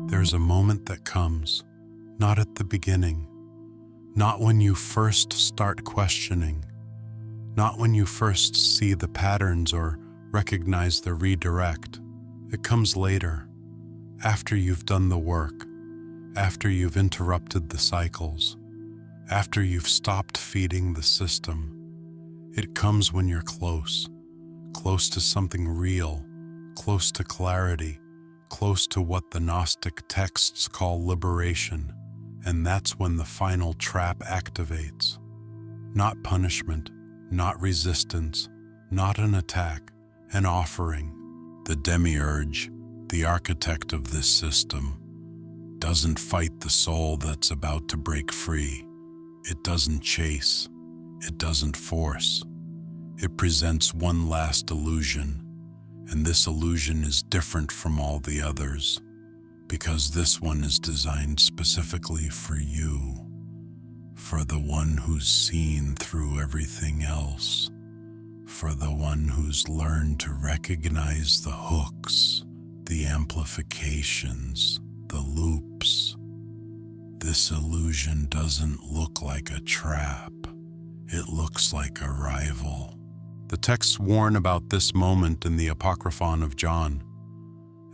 There's a moment that comes, not at the beginning, not when you first start questioning, not when you first see the patterns or recognize the redirect. It comes later, after you've done the work, after you've interrupted the cycles, after you've stopped feeding the system. It comes when you're close to something real, close to clarity, close to what the Gnostic texts call liberation, and that's when the final trap activates. Not punishment, not resistance, not an attack, an offering. The Demiurge, the architect of this system, doesn't fight the soul that's about to break free. It doesn't chase. It doesn't force. It presents one last illusion, and this illusion is different from all the others, because this one is designed specifically for you, for the one who's seen through everything else, for the one who's learned to recognize the hooks, the amplifications, the loops. This illusion doesn't look like a trap. It looks like a rival. The texts warn about this moment in the Apocryphon of John,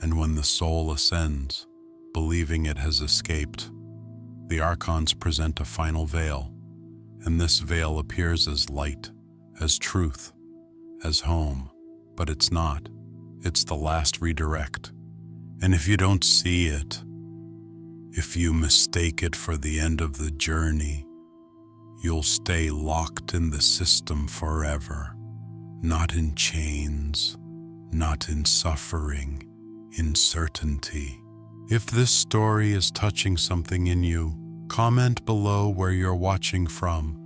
and when the soul ascends, believing it has escaped, the archons present a final veil, and this veil appears as light, as truth, as home, but it's not. It's the last redirect. And if you don't see it, if you mistake it for the end of the journey, you'll stay locked in the system forever, not in chains, not in suffering, in certainty. If this story is touching something in you, comment below where you're watching from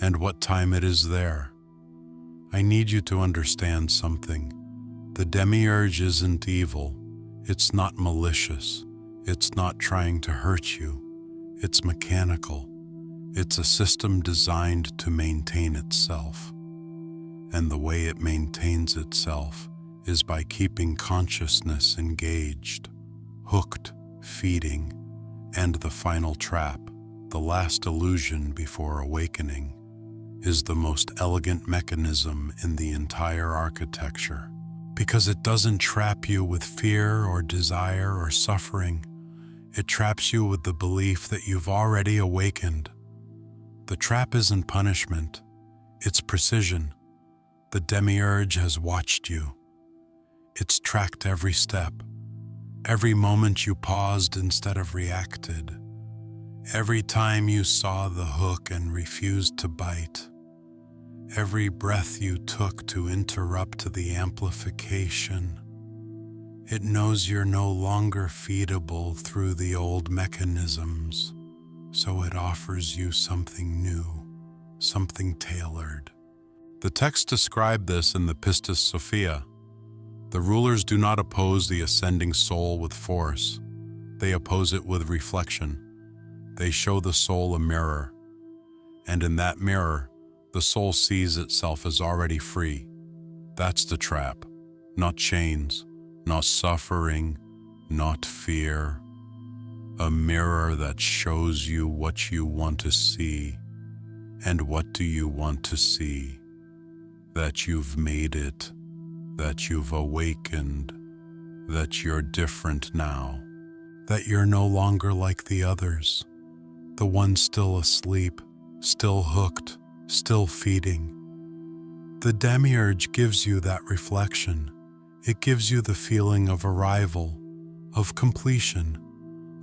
and what time it is there. I need you to understand something. The Demiurge isn't evil. It's not malicious. It's not trying to hurt you. It's mechanical. It's a system designed to maintain itself. And the way it maintains itself is by keeping consciousness engaged, hooked, feeding, and the final trap, the last illusion before awakening, is the most elegant mechanism in the entire architecture, because it doesn't trap you with fear or desire or suffering. It traps you with the belief that you've already awakened. The trap isn't punishment, it's precision. The Demiurge has watched you. It's tracked every step, every moment you paused instead of reacted, every time you saw the hook and refused to bite, every breath you took to interrupt the amplification. It knows you're no longer feedable through the old mechanisms, so it offers you something new, something tailored. The texts describe this in the Pistis Sophia. The rulers do not oppose the ascending soul with force. They oppose it with reflection. They show the soul a mirror, and in that mirror, the soul sees itself as already free. That's the trap. Not chains, not suffering, not fear. A mirror that shows you what you want to see. And what do you want to see? That you've made it, that you've awakened, that you're different now, that you're no longer like the others, the ones still asleep, still hooked, still feeding. The Demiurge gives you that reflection. It gives you the feeling of arrival, of completion,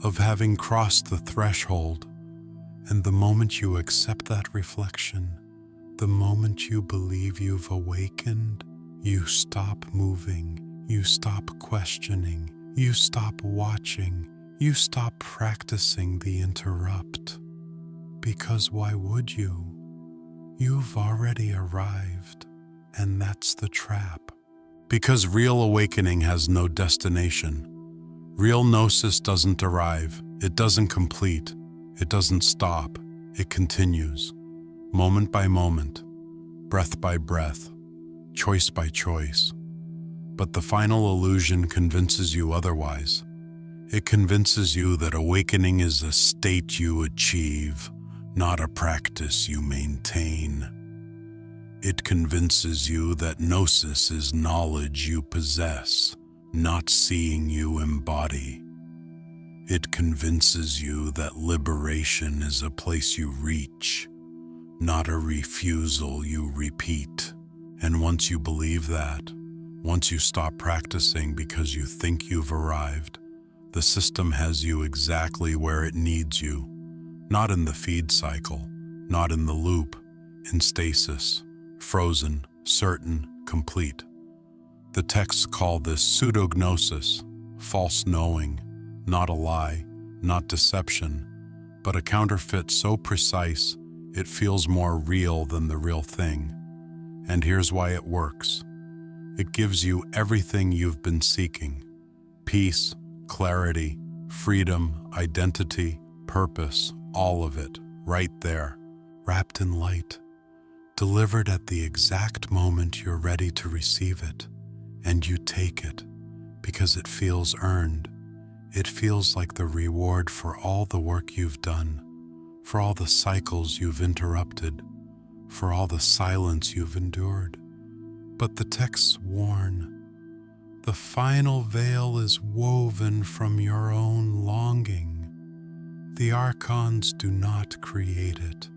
of having crossed the threshold. And the moment you accept that reflection, the moment you believe you've awakened, you stop moving, you stop questioning, you stop watching, you stop practicing the interrupt. Because why would you? You've already arrived, and that's the trap. Because real awakening has no destination. Real gnosis doesn't arrive, it doesn't complete, it doesn't stop, it continues. Moment by moment, breath by breath, choice by choice. But the final illusion convinces you otherwise. It convinces you that awakening is a state you achieve, not a practice you maintain. It convinces you that gnosis is knowledge you possess, not seeing you embody. It convinces you that liberation is a place you reach, not a refusal you repeat. And once you believe that, once you stop practicing because you think you've arrived, the system has you exactly where it needs you, not in the feed cycle, not in the loop, in stasis, frozen, certain, complete. The texts call this pseudognosis, false knowing, not a lie, not deception, but a counterfeit so precise it feels more real than the real thing. And here's why it works. It gives you everything you've been seeking: peace, clarity, freedom, identity, purpose, all of it, right there, wrapped in light, delivered at the exact moment you're ready to receive it. And you take it because it feels earned. It feels like the reward for all the work you've done, for all the cycles you've interrupted, for all the silence you've endured. But the texts warn. The final veil is woven from your own longing. The archons do not create it.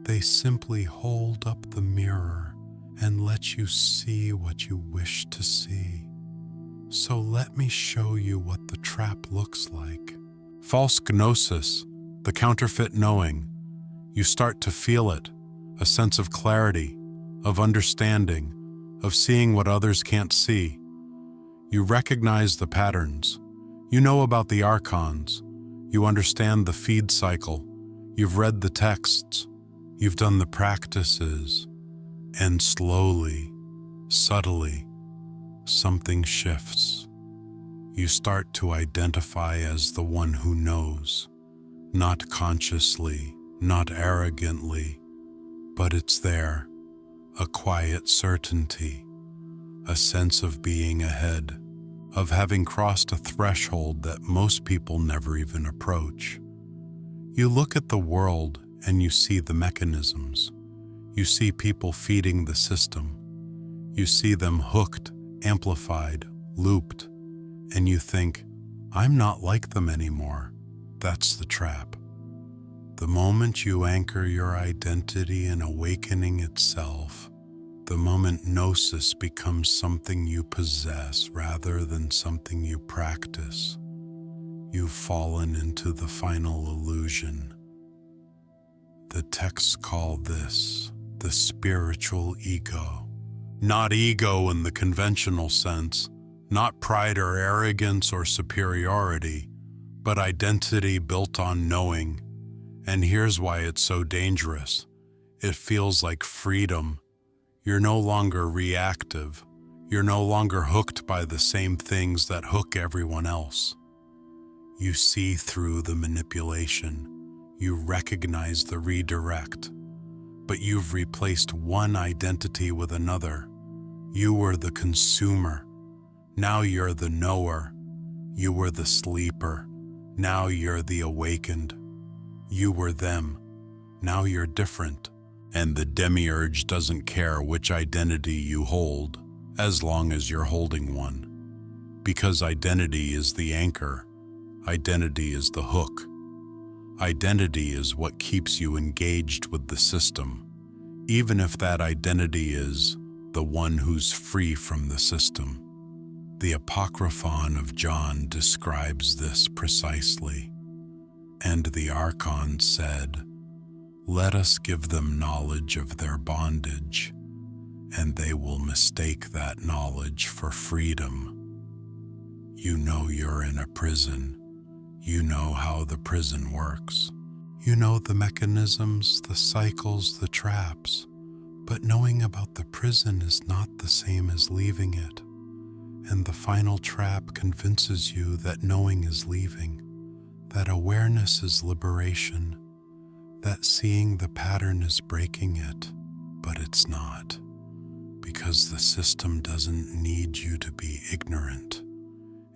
They simply hold up the mirror and let you see what you wish to see. So let me show you what the trap looks like. False gnosis, the counterfeit knowing. You start to feel it, a sense of clarity, of understanding, of seeing what others can't see. You recognize the patterns. You know about the archons. You understand the feed cycle. You've read the texts. You've done the practices. And slowly, subtly, something shifts. You start to identify as the one who knows, not consciously, not arrogantly, but it's there, a quiet certainty, a sense of being ahead, of having crossed a threshold that most people never even approach. You look at the world and you see the mechanisms. You see people feeding the system. You see them hooked, amplified, looped, and you think, I'm not like them anymore. That's the trap. The moment you anchor your identity in awakening itself, the moment gnosis becomes something you possess rather than something you practice, you've fallen into the final illusion. The texts call this the spiritual ego. Not ego in the conventional sense, not pride or arrogance or superiority, but identity built on knowing. And here's why it's so dangerous. It feels like freedom. You're no longer reactive. You're no longer hooked by the same things that hook everyone else. You see through the manipulation. You recognize the redirect. But you've replaced one identity with another. You were the consumer. Now you're the knower. You were the sleeper. Now you're the awakened. You were them. Now you're different. And the Demiurge doesn't care which identity you hold, as long as you're holding one. Because identity is the anchor. Identity is the hook. Identity is what keeps you engaged with the system, even if that identity is the one who's free from the system. The Apocryphon of John describes this precisely. And the Archon said, "Let us give them knowledge of their bondage, and they will mistake that knowledge for freedom." You know you're in a prison. You know how the prison works. You know the mechanisms, the cycles, the traps. But knowing about the prison is not the same as leaving it. And the final trap convinces you that knowing is leaving, that awareness is liberation, that seeing the pattern is breaking it, but it's not, because the system doesn't need you to be ignorant.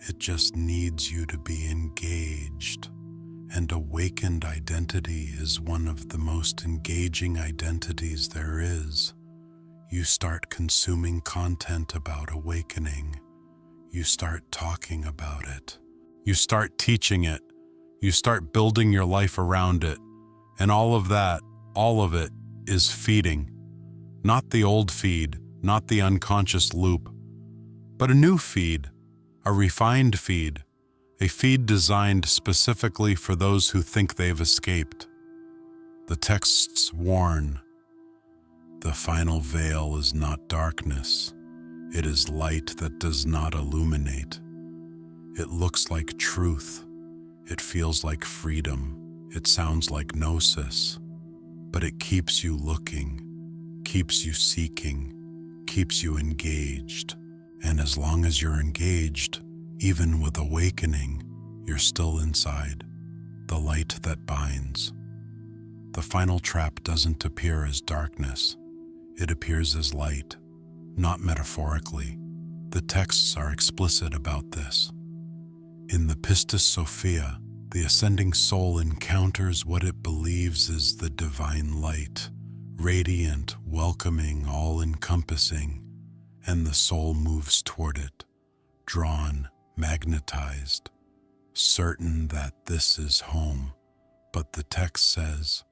It just needs you to be engaged. And awakened identity is one of the most engaging identities there is. You start consuming content about awakening. You start talking about it. You start teaching it. You start building your life around it. And all of it is feeding. Not the old feed, not the unconscious loop, but a new feed, a refined feed, a feed designed specifically for those who think they've escaped. The texts warn, the final veil is not darkness. It is light that does not illuminate. It looks like truth. It feels like freedom. It sounds like gnosis. But it keeps you looking, keeps you seeking, keeps you engaged. And as long as you're engaged, even with awakening, you're still inside, the light that binds. The final trap doesn't appear as darkness. It appears as light, not metaphorically. The texts are explicit about this. In the Pistis Sophia, the ascending soul encounters what it believes is the divine light, radiant, welcoming, all-encompassing, and the soul moves toward it, drawn, magnetized, certain that this is home. But the text says,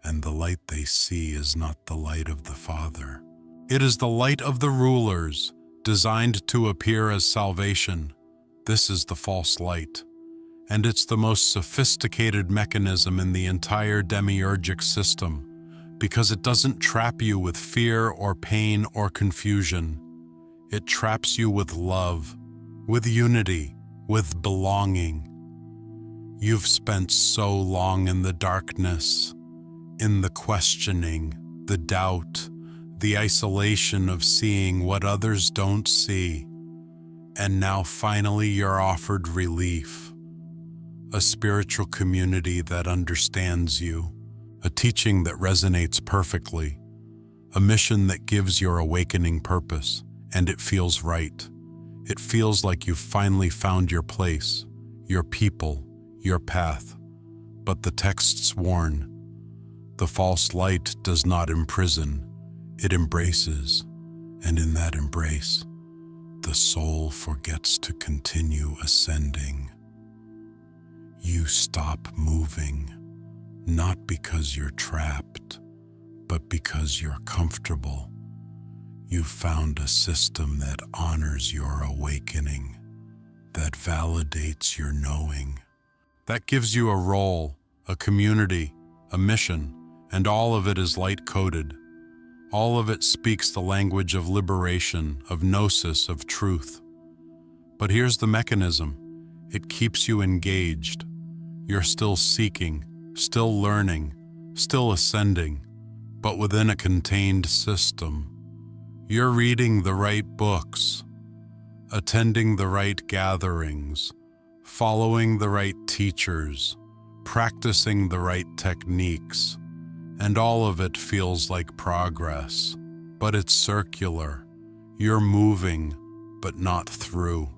and the light they see is not the light of the Father. It is the light of the rulers, designed to appear as salvation. This is the false light, and it's the most sophisticated mechanism in the entire demiurgic system, because it doesn't trap you with fear or pain or confusion. It traps you with love, with unity, with belonging. You've spent so long in the darkness, in the questioning, the doubt, the isolation of seeing what others don't see. And now finally you're offered relief. A spiritual community that understands you, a teaching that resonates perfectly, a mission that gives your awakening purpose, and it feels right. It feels like you've finally found your place, your people, your path. But the texts warn, the false light does not imprison, it embraces, and in that embrace, the soul forgets to continue ascending. You stop moving, not because you're trapped, but because you're comfortable. You've found a system that honors your awakening, that validates your knowing, that gives you a role, a community, a mission, and all of it is light-coded. All of it speaks the language of liberation, of gnosis, of truth. But here's the mechanism. It keeps you engaged. You're still seeking, still learning, still ascending, but within a contained system. You're reading the right books, attending the right gatherings, following the right teachers, practicing the right techniques, and all of it feels like progress, but it's circular. You're moving, but not through.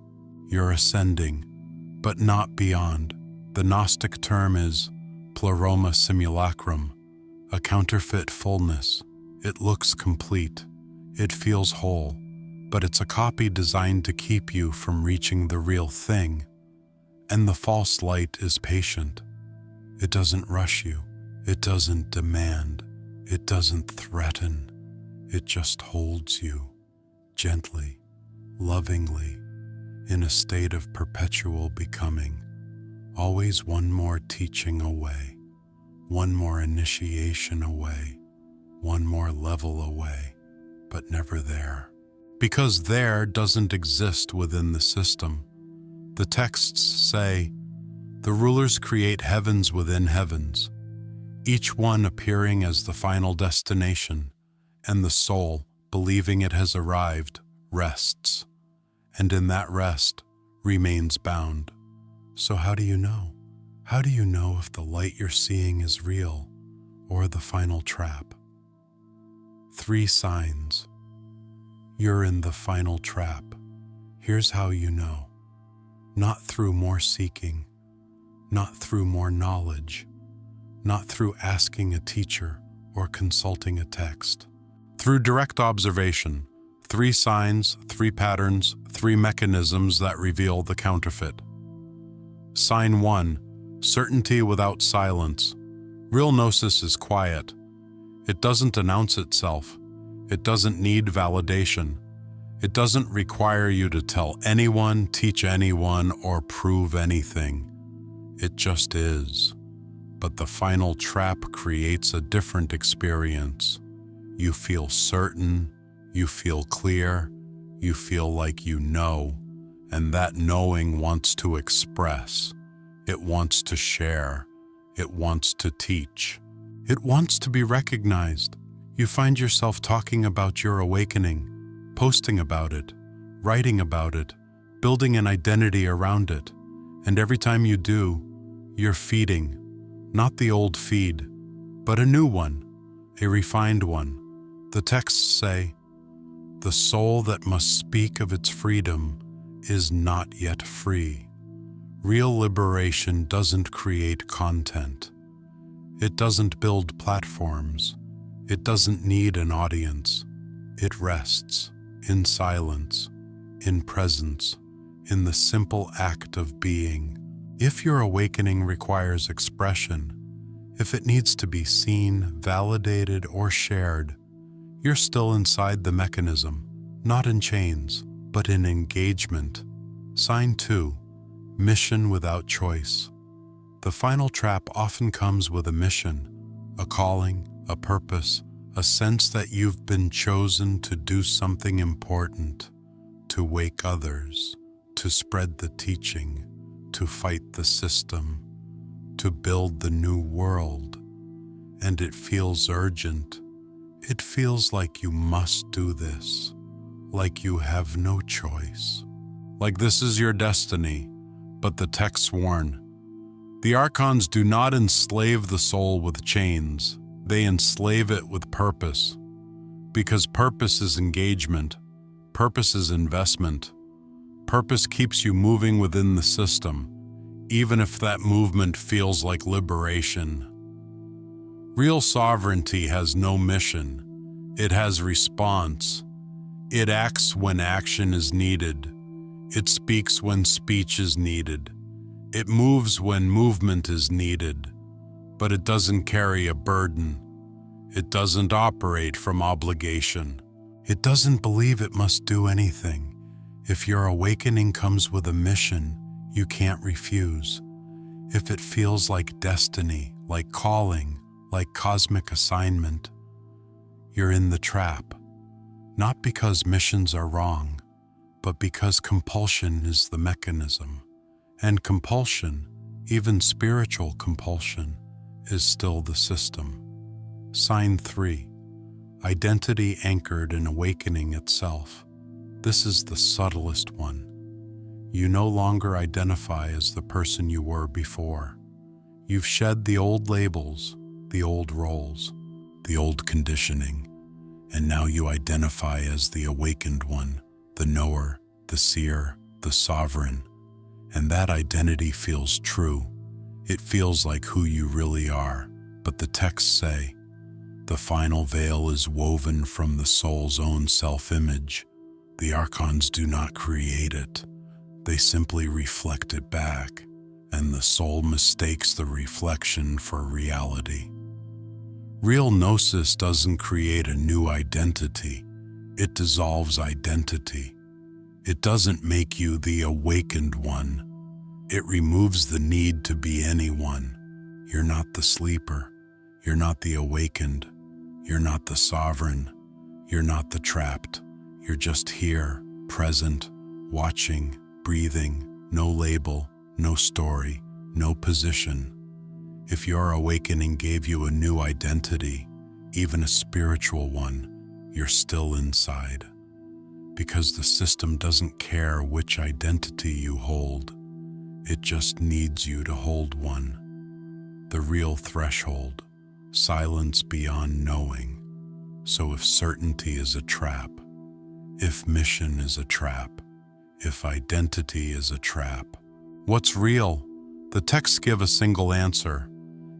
You're ascending, but not beyond. The Gnostic term is pleroma simulacrum, a counterfeit fullness. It looks complete. It feels whole, but it's a copy designed to keep you from reaching the real thing. And the false light is patient. It doesn't rush you. It doesn't demand. It doesn't threaten. It just holds you, gently, lovingly, in a state of perpetual becoming. Always one more teaching away, one more initiation away, one more level away, but never there. Because there doesn't exist within the system. The texts say, the rulers create heavens within heavens, each one appearing as the final destination, and the soul, believing it has arrived, rests, and in that rest remains bound. So how do you know? How do you know if the light you're seeing is real or the final trap? 3 signs. You're in the final trap. Here's how you know. not through more seeking, not through more knowledge, not through asking a teacher or consulting a text. Through direct observation, 3 signs, 3 patterns, 3 mechanisms that reveal the counterfeit. Sign 1, certainty without silence. Real gnosis is quiet. It doesn't announce itself. It doesn't need validation. It doesn't require you to tell anyone, teach anyone, or prove anything. It just is. But the final trap creates a different experience. You feel certain, you feel clear, you feel like you know, and that knowing wants to express. It wants to share. It wants to teach. It wants to be recognized. You find yourself talking about your awakening, posting about it, writing about it, building an identity around it. And every time you do, you're feeding, not the old feed, but a new one, a refined one. The texts say, "The soul that must speak of its freedom is not yet free." Real liberation doesn't create content. It doesn't build platforms. It doesn't need an audience. It rests in silence, in presence, in the simple act of being. If your awakening requires expression, if it needs to be seen, validated, or shared, you're still inside the mechanism, not in chains, but in engagement. Sign 2, mission without choice. The final trap often comes with a mission, a calling, a purpose, a sense that you've been chosen to do something important, to wake others, to spread the teaching, to fight the system, to build the new world. And it feels urgent. It feels like you must do this, like you have no choice, like this is your destiny. But the texts warn. The archons do not enslave the soul with chains. They enslave it with purpose. Because purpose is engagement. Purpose is investment. Purpose keeps you moving within the system, even if that movement feels like liberation. Real sovereignty has no mission. It has response. It acts when action is needed. It speaks when speech is needed. It moves when movement is needed. But it doesn't carry a burden. It doesn't operate from obligation. It doesn't believe it must do anything. If your awakening comes with a mission, you can't refuse. If it feels like destiny, like calling, like cosmic assignment, you're in the trap. Not because missions are wrong, but because compulsion is the mechanism. And compulsion, even spiritual compulsion, is still the system. Sign 3, identity anchored in awakening itself. This is the subtlest one. You no longer identify as the person you were before. You've shed the old labels, the old roles, the old conditioning, and now you identify as the awakened one, the knower, the seer, the sovereign. And that identity feels true. It feels like who you really are. But the texts say, the final veil is woven from the soul's own self-image. The archons do not create it. They simply reflect it back, and the soul mistakes the reflection for reality. Real gnosis doesn't create a new identity. It dissolves identity. It doesn't make you the awakened one. It removes the need to be anyone. You're not the sleeper. You're not the awakened. You're not the sovereign. You're not the trapped. You're just here, present, watching, breathing, no label, no story, no position. If your awakening gave you a new identity, even a spiritual one, you're still inside. Because the system doesn't care which identity you hold. It just needs you to hold one. The real threshold, silence beyond knowing. So if certainty is a trap, if mission is a trap, if identity is a trap, What's real? The texts give a single answer,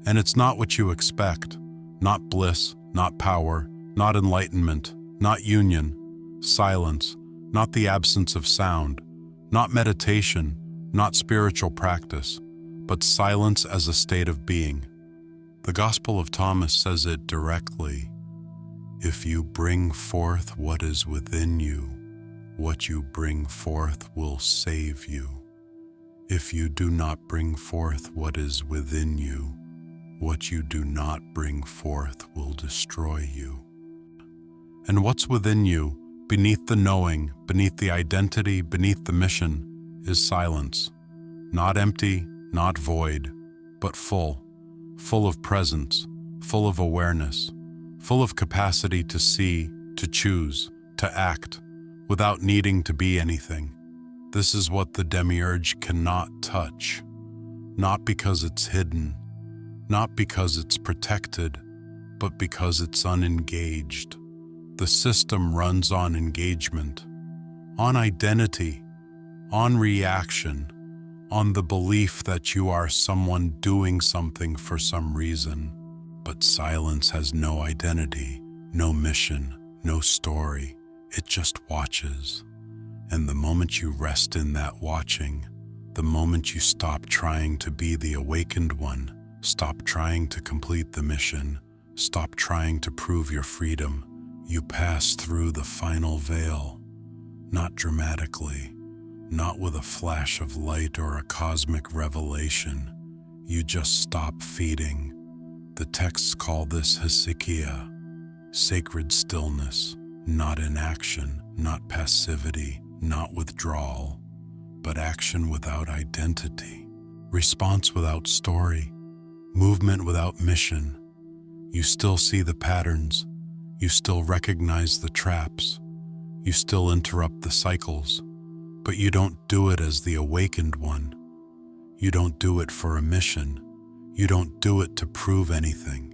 and it's not what you expect. Not bliss, not power, not enlightenment, not union, silence, not the absence of sound, not meditation, not spiritual practice, but silence as a state of being. The Gospel of Thomas says it directly. If you bring forth what is within you, what you bring forth will save you. If you do not bring forth what is within you, what you do not bring forth will destroy you. And what's within you, beneath the knowing, beneath the identity, beneath the mission, is silence. Not empty, not void, but full of presence, full of awareness, full of capacity to see, to choose, to act, without needing to be anything. This is what the Demiurge cannot touch, not because it's hidden, not because it's protected, but because it's unengaged. The system runs on engagement, on identity, on reaction, on the belief that you are someone doing something for some reason. But silence has no identity, no mission, no story. It just watches. And the moment you rest in that watching, the moment you stop trying to be the awakened one, stop trying to complete the mission, stop trying to prove your freedom, you pass through the final veil. Not dramatically, not with a flash of light or a cosmic revelation. You just stop feeding. The texts call this hesychia, sacred stillness, not inaction, not passivity, not withdrawal, but action without identity, response without story, movement without mission. You still see the patterns, you still recognize the traps, you still interrupt the cycles, but you don't do it as the awakened one. You don't do it for a mission. You don't do it to prove anything.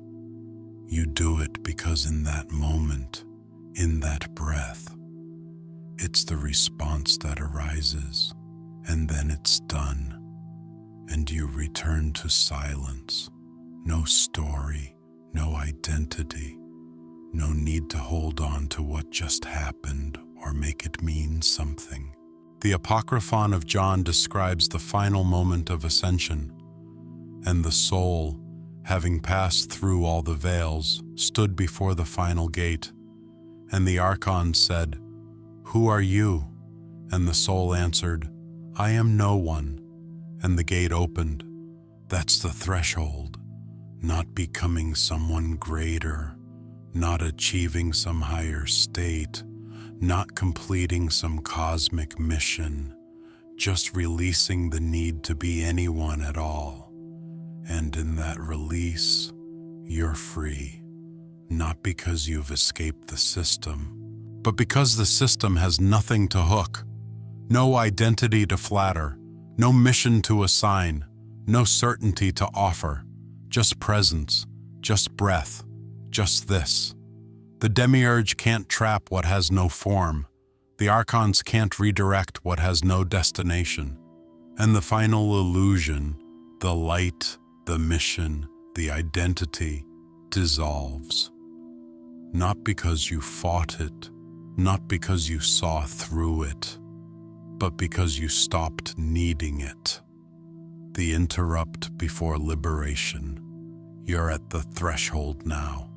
You do it because in that moment, in that breath, it's the response that arises, and then it's done, and you return to silence. No story, no identity, no need to hold on to what just happened or make it mean something. The Apocryphon of John describes the final moment of ascension, and the soul, having passed through all the veils, stood before the final gate, and the archon said, "Who are you?" And the soul answered, "I am no one." And the gate opened. That's the threshold, not becoming someone greater, not achieving some higher state, not completing some cosmic mission, just releasing the need to be anyone at all. And in that release, you're free, not because you've escaped the system, but because the system has nothing to hook, no identity to flatter, no mission to assign, no certainty to offer, just presence, just breath, just this. The Demiurge can't trap what has no form. The archons can't redirect what has no destination. And the final illusion, the light, the mission, the identity, dissolves. Not because you fought it, not because you saw through it, but because you stopped needing it. The interrupt before liberation. You're at the threshold now.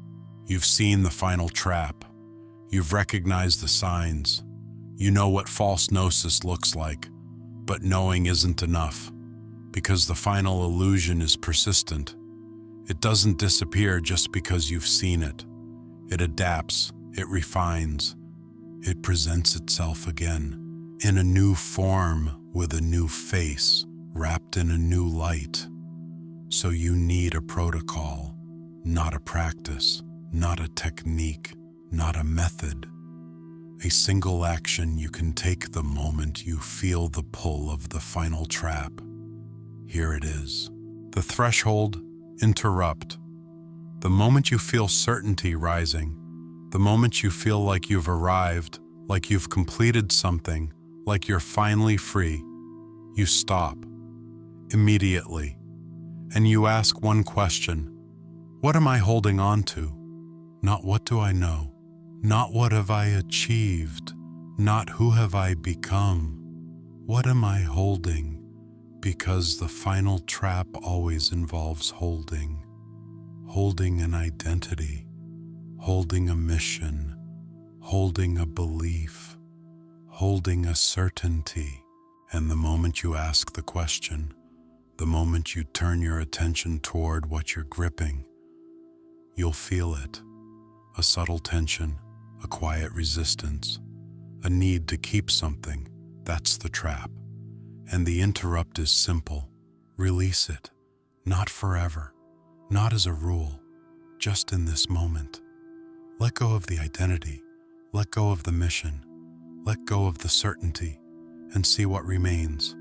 You've seen the final trap. You've recognized the signs. You know what false gnosis looks like, but knowing isn't enough, because the final illusion is persistent. It doesn't disappear just because you've seen it. It adapts, it refines, it presents itself again, in a new form with a new face, wrapped in a new light. So you need a protocol, not a practice, not a technique, not a method. A single action you can take the moment you feel the pull of the final trap. Here it is. The threshold, interrupt. The moment you feel certainty rising, the moment you feel like you've arrived, like you've completed something, like you're finally free, you stop. immediately, and you ask one question: what am I holding on to? Not what do I know, not what have I achieved, not who have I become. What am I holding? Because the final trap always involves holding an identity, holding a mission, holding a belief, holding a certainty. And the moment you ask the question, the moment you turn your attention toward what you're gripping, you'll feel it. A subtle tension, a quiet resistance, a need to keep something. That's the trap. And the interrupt is simple. Release it. Not forever. Not as a rule. Just in this moment. Let go of the identity. Let go of the mission. Let go of the certainty. And see what remains.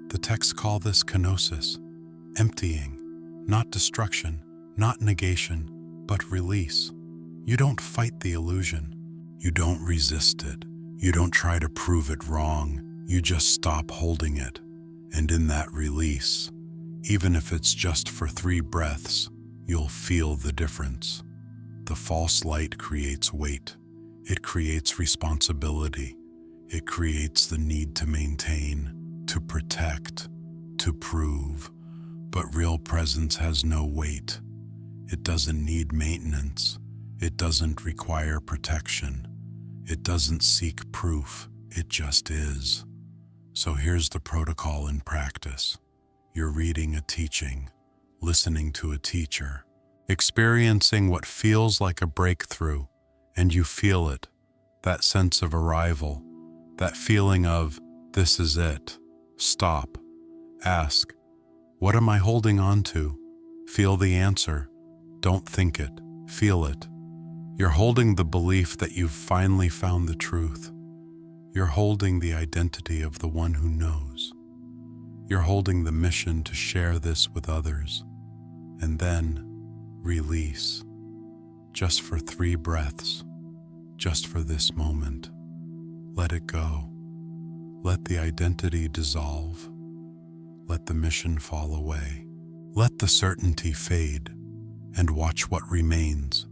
The texts call this kenosis. Emptying. Not destruction. Not negation. But release. You don't fight the illusion. You don't resist it. You don't try to prove it wrong. You just stop holding it. And in that release, even if it's just for 3 breaths, you'll feel the difference. The false light creates weight. It creates responsibility. It creates the need to maintain, to protect, to prove. But real presence has no weight. It doesn't need maintenance. It doesn't require protection. It doesn't seek proof. It just is. So here's the protocol in practice. You're reading a teaching, listening to a teacher, experiencing what feels like a breakthrough, and you feel it, that sense of arrival, that feeling of, this is it. Stop. Ask, what am I holding on to? Feel the answer. Don't think it. Feel it. You're holding the belief that you've finally found the truth. You're holding the identity of the one who knows. You're holding the mission to share this with others. And then, release. Just for 3 breaths. Just for this moment. Let it go. Let the identity dissolve. Let the mission fall away. Let the certainty fade. And watch what remains.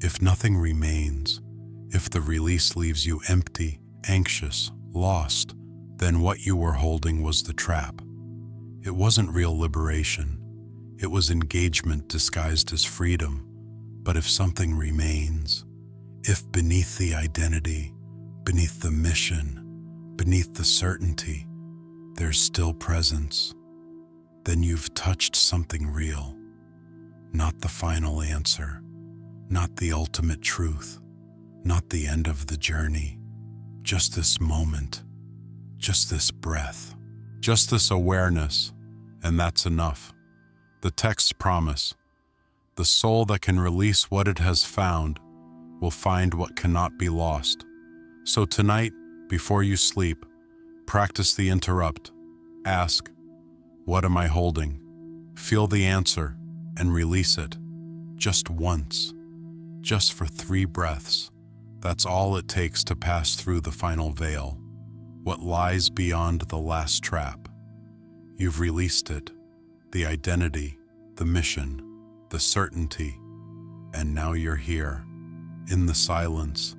If nothing remains, if the release leaves you empty, anxious, lost, then what you were holding was the trap. It wasn't real liberation. It was engagement disguised as freedom. But if something remains, if beneath the identity, beneath the mission, beneath the certainty, there's still presence, then you've touched something real. Not the final answer. Not the ultimate truth, not the end of the journey, just this moment, just this breath, just this awareness, and that's enough. The texts promise, the soul that can release what it has found will find what cannot be lost. So tonight, before you sleep, practice the interrupt. Ask, what am I holding? Feel the answer and release it, just once. Just for 3 breaths. That's all it takes to pass through the final veil, what lies beyond the last trap. You've released it, the identity, the mission, the certainty, and now you're here, in the silence,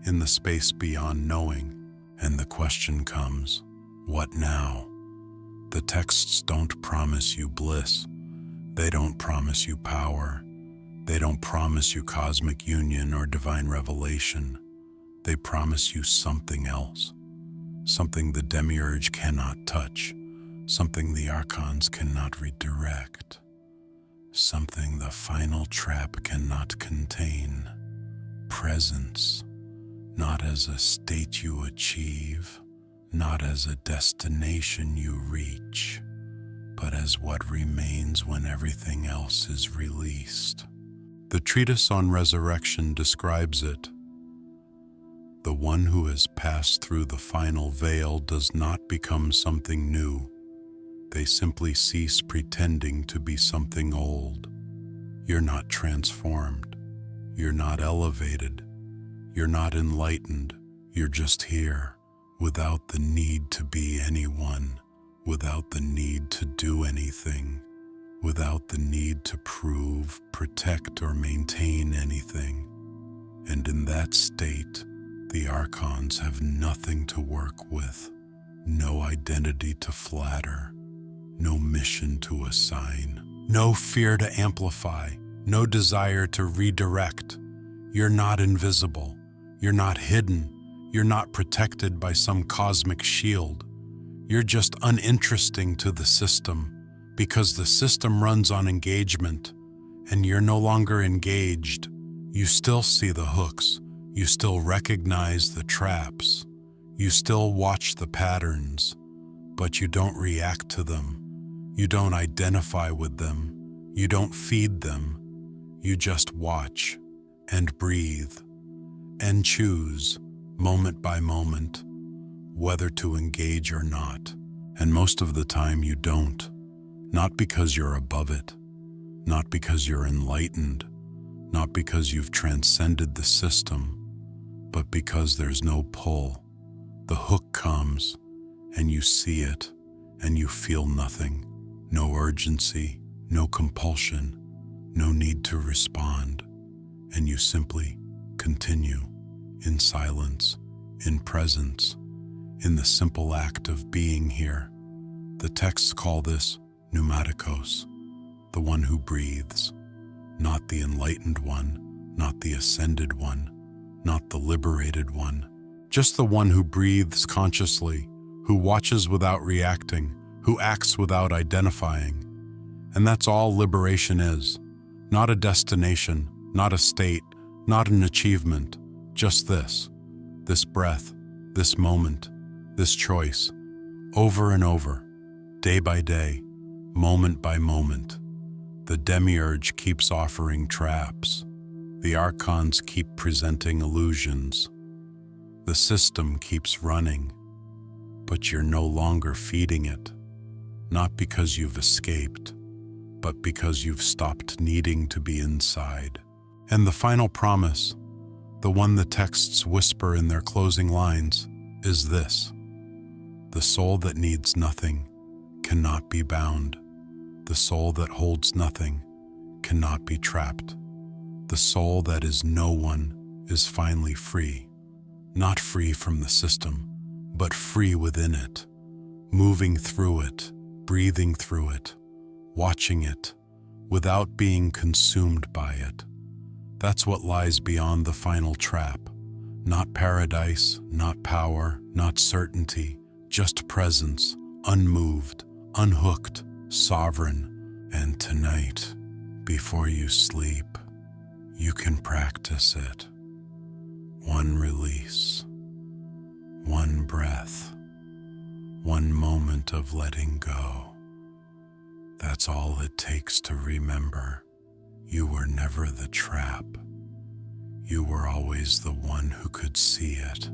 in the space beyond knowing. And the question comes, what now? The texts don't promise you bliss. They don't promise you power. They don't promise you cosmic union or divine revelation. They promise you something else. Something the Demiurge cannot touch. Something the Archons cannot redirect. Something the final trap cannot contain. Presence. Not as a state you achieve. Not as a destination you reach. But as what remains when everything else is released. The treatise on resurrection describes it. The one who has passed through the final veil does not become something new. They simply cease pretending to be something old. You're not transformed. You're not elevated. You're not enlightened. You're just here, without the need to be anyone, without the need to do anything, without the need to prove, protect, or maintain anything. And in that state, the archons have nothing to work with, no identity to flatter, no mission to assign, no fear to amplify, no desire to redirect. You're not invisible. You're not hidden. You're not protected by some cosmic shield. You're just uninteresting to the system because the system runs on engagement, and you're no longer engaged. You still see the hooks. You still recognize the traps. You still watch the patterns, but you don't react to them. You don't identify with them. You don't feed them. You just watch and breathe and choose, moment by moment, whether to engage or not. And most of the time you don't. Not because you're above it, not because you're enlightened, not because you've transcended the system, but because there's no pull. The hook comes, and you see it, and you feel nothing. No urgency, no compulsion, no need to respond. And you simply continue in silence, in presence, in the simple act of being here. The texts call this pneumatikos, the one who breathes, not the enlightened one, not the ascended one, not the liberated one, just the one who breathes consciously, who watches without reacting, who acts without identifying. And that's all liberation is. Not a destination, not a state, not an achievement, just this breath, this moment, this choice, over and over, day by day, moment by moment. The Demiurge keeps offering traps. The archons keep presenting illusions. The system keeps running, but you're no longer feeding it, not because you've escaped, but because you've stopped needing to be inside. And the final promise, the one the texts whisper in their closing lines, is this: the soul that needs nothing cannot be bound. The soul that holds nothing cannot be trapped. The soul that is no one is finally free, not free from the system, but free within it, moving through it, breathing through it, watching it, without being consumed by it. That's what lies beyond the final trap. Not paradise, not power, not certainty, just presence, unmoved, unhooked, sovereign. And tonight, before you sleep, you can practice it. One release, one breath, one moment of letting go. That's all it takes to remember you were never the trap. You were always the one who could see it.